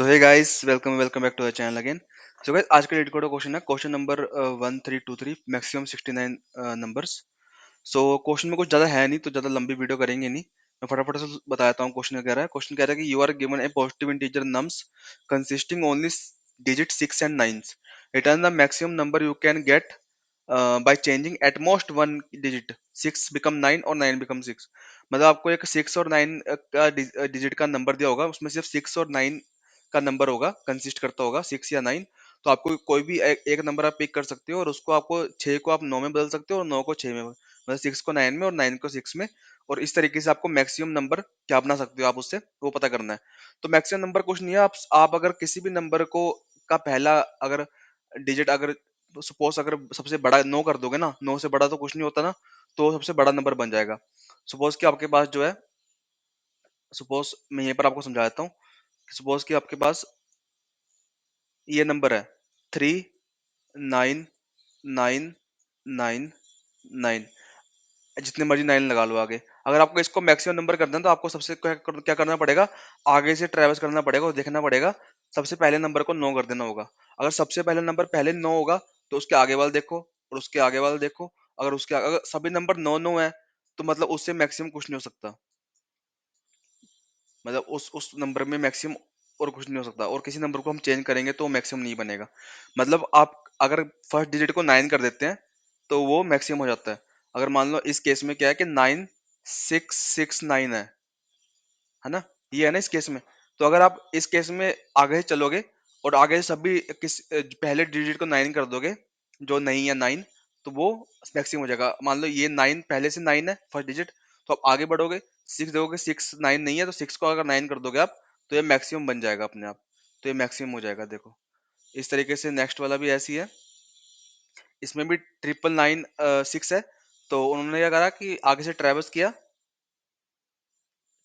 So hey guys, welcome welcome back to the channel again. So guys, आज का date code question है question number 1323, maximum 69 numbers. So question में कुछ ज्यादा है नहीं, तो ज्यादा लंबी वीडियो करेंगे नहीं। मैं फटाफट से बता देता हूँ। क्वेश्चन क्या रहा है। क्वेश्चन कह रहा है कि you are given a positive integer nums consisting only digit 6 and 9। Return the maximum number you can get by changing at most one digit. 6 become 9 और 9 बिकम 6। मतलब आपको एक 6 और 9 का डिजिट का नंबर दिया होगा, उसमें सिर्फ 6 और 9 का नंबर होगा, कंसिस्ट करता होगा 6 या 9। तो आपको कोई भी एक नंबर आप पिक कर सकते हो, और उसको आपको 6 को आप 9 में बदल सकते हो और 9 को 6 में, मतलब 6 को 9 में और 9 को 6 में। और इस तरीके से आपको मैक्सिमम नंबर क्या बना सकते हो आप उससे, वो पता करना है। तो मैक्सिमम नंबर कुछ नहीं है। आप अगर किसी भी नंबर को का पहला अगर डिजिट, अगर सपोज अगर सबसे बड़ा 9 कर दोगे ना, 9 से बड़ा तो कुछ नहीं होता ना, तो सबसे बड़ा नंबर बन जाएगा। सपोज कि आपके पास जो है, सपोज मैं यहीं पर आपको समझा देता हूँ। सपोज कि आपके पास ये नंबर है 3 9 9 9। जितने मर्जी 9 लगा लो आगे। अगर आपको इसको मैक्सिमम नंबर करना है, तो आपको सबसे क्या करना पड़ेगा, आगे से ट्रेवल्स करना पड़ेगा और देखना पड़ेगा। सबसे पहले नंबर को 9 कर देना होगा। अगर सबसे पहले नंबर पहले 9 होगा, तो उसके आगे वाला देखो और उसके आगे वाला देखो। अगर सभी नंबर 9 9 है, तो मतलब उससे मैक्सिमम कुछ नहीं हो सकता। मतलब उस नंबर में मैक्सिमम और कुछ नहीं हो सकता, और किसी नंबर को हम चेंज करेंगे तो मैक्सिमम नहीं बनेगा। मतलब आप अगर फर्स्ट डिजिट को 9 कर देते हैं, तो वो मैक्सिमम हो जाता है। अगर मान लो इस केस में क्या है कि 9669 है ना, ये है ना इस केस में। तो अगर आप इस केस में आगे से चलोगे और आगे से सभी पहले डिजिट को 9 कर दोगे, जो नहीं है 9, तो वो मैक्सिमम हो जाएगा। मान लो ये 9 पहले से 9 है फर्स्ट डिजिट, तो आप आगे बढ़ोगे, 6 देखोगे, 6 9 नहीं है, तो 6 को अगर 9 कर दोगे आप, तो ये मैक्सिमम बन जाएगा अपने आप। तो ये मैक्सिमम हो जाएगा। देखो इस तरीके से नेक्स्ट वाला भी ऐसी है। इसमें भी 999 6 है। तो उन्होंने क्या करा कि आगे से ट्रेवल्स किया,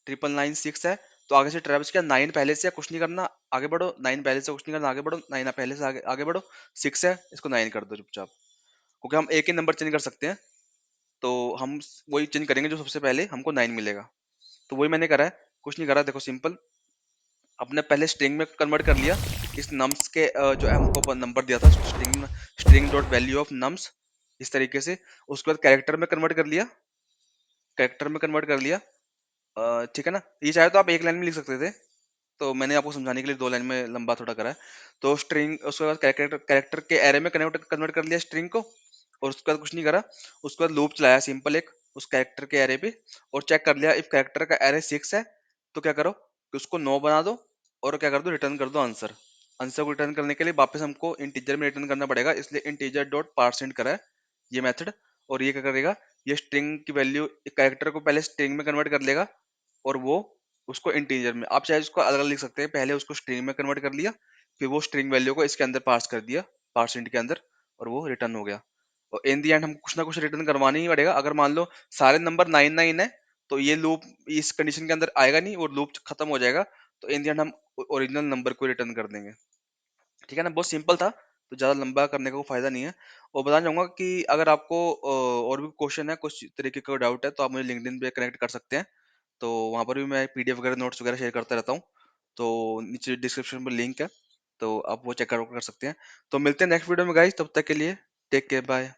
999 6 है, तो आगे से ट्रेवल्स किया। 9 पहले से है, कुछ नहीं करना, आगे बढ़ो। 9 पहले से कुछ नहीं करना, आगे बढ़ो। 9 पहले से आगे आगे बढ़ो। 6 है, इसको 9 कर दो चुपचाप, क्योंकि हम एक ही नंबर चेंज कर सकते हैं। तो हम वही चेंज करेंगे जो सबसे पहले हमको 9 मिलेगा। तो वही मैंने करा है, कुछ नहीं करा। देखो सिंपल, अपने पहले स्ट्रिंग में कन्वर्ट कर लिया। इस नम्स के जो हमको नंबर दिया था, string string dot value of nums, इस तरीके से। उसके बाद कैरेक्टर में कन्वर्ट कर लिया, कैरेक्टर में कन्वर्ट कर लिया। ठीक है ना। ये चाहे तो आप एक लाइन में लिख सकते थे, तो मैंने आपको समझाने के लिए 2 लाइन में लंबा थोड़ा करा है। तो स्ट्रिंग, उसके बाद कैरेक्टर कैरेक्टर के एरे में कन्वर्ट कन्वर्ट कर लिया स्ट्रिंग को, और उसके बाद कुछ नहीं करा। उसके बाद लूप चलाया सिंपल एक उस कैरेक्टर के एरे पे, और चेक कर लिया इफ कैरेक्टर का एरे 6 है, तो क्या करो कि उसको 9 बना दो, और क्या कर दो, रिटर्न कर दो आंसर। आंसर को रिटर्न करने के लिए वापस हमको इंटीजर में रिटर्न करना पड़ेगा, इसलिए इंटीजर डॉट पार्सेंट करा है ये मेथड। और ये क्या करेगा, ये स्ट्रिंग की वैल्यू कैरेक्टर को पहले स्ट्रिंग में कन्वर्ट कर लेगा, और वो उसको इंटीजर में, आप चाहे उसको अलग अलग लिख सकते हैं। पहले उसको स्ट्रिंग में कन्वर्ट कर लिया, फिर वो स्ट्रिंग वैल्यू को इसके अंदर पास कर दिया, पार्सेंट के अंदर, और वो रिटर्न हो गया। और इन दी एंड हमको कुछ ना कुछ रिटर्न करवाना ही पड़ेगा। अगर मान लो सारे नंबर 9 9 है, तो ये लूप इस कंडीशन के अंदर आएगा नहीं, और लूप खत्म हो जाएगा। तो इन दी एंड हम ओरिजिनल नंबर को रिटर्न कर देंगे। ठीक है ना, बहुत सिंपल था, तो ज्यादा लंबा करने का कोई फायदा नहीं है। और बताना चाहूंगा कि अगर आपको और भी क्वेश्चन है, कुछ तरीके का डाउट है, तो आप मुझे लिंक्डइन पे कनेक्ट कर सकते हैं। तो वहां पर भी मैं पीडीएफ वगैरह, नोट्स वगैरह शेयर करता रहता हूँ। तो नीचे डिस्क्रिप्शन में लिंक है, तो आप वो चेकआउट कर सकते हैं। तो मिलते हैं नेक्स्ट वीडियो में गाइस, तब तक के लिए टेक केयर, बाय।